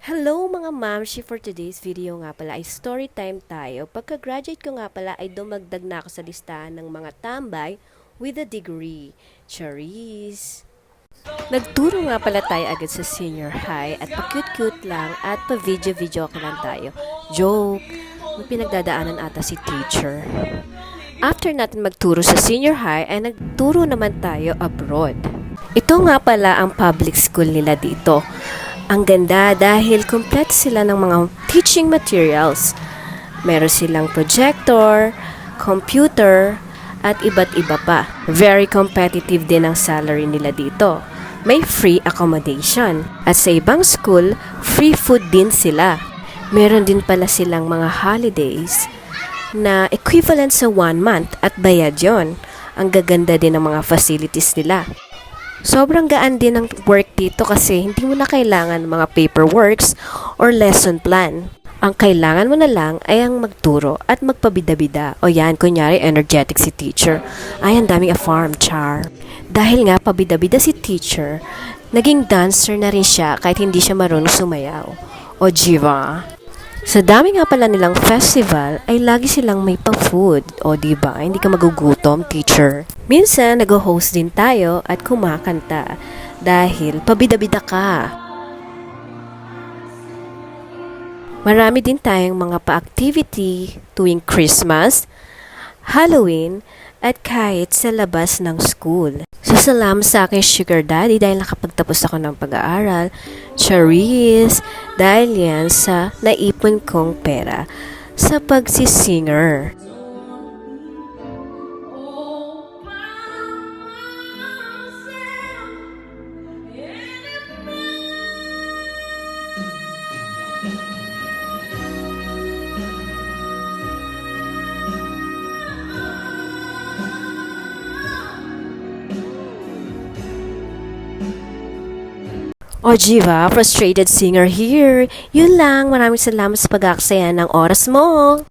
Hello mga mamshi! For today's video nga pala ay story time tayo. Pagka-graduate ko nga pala ay dumagdag na ako sa listahan ng mga tambay with a degree. Charis! Nagturo nga pala tayo agad sa senior high at pa-cute-cute lang at pa-video-video ka lang tayo. Joke! May pinagdadaanan ata si teacher. After natin magturo sa senior high ay nagturo naman tayo abroad. Ito nga pala ang public school nila dito. Ang ganda dahil kompleto sila ng mga teaching materials. Meron silang projector, computer, at iba't iba pa. Very competitive din ang salary nila dito. May free accommodation. At sa ibang school, free food din sila. Meron din pala silang mga holidays na equivalent sa 1 month at bayad yon. Ang gaganda din ng mga facilities nila. Sobrang gaan din ang work dito kasi hindi mo na kailangan mga paperworks or lesson plan. Ang kailangan mo na lang ay ang magturo at magpabida-bida. O yan, kunyari energetic si teacher. Ay, ang daming farm char. Dahil nga pabida-bida si teacher, naging dancer na rin siya kahit hindi siya marunong sumayaw. O diba? Sa dami nga pala nilang festival, ay lagi silang may pa-food. O diba, hindi ka magugutom, teacher. Minsan, nag-host din tayo at kumakanta dahil pabida-bida ka. Marami din tayong mga pa-activity tuwing Christmas, Halloween, at kahit sa labas ng school. So, salamat sa aking sugar daddy dahil nakapagtapos ako ng pag-aaral. Charis! Dahil yan sa naipon kong pera sa pagsisinger. O diba, frustrated singer here. Yun lang, maraming salamat sa pag-aaksaya ng oras mo.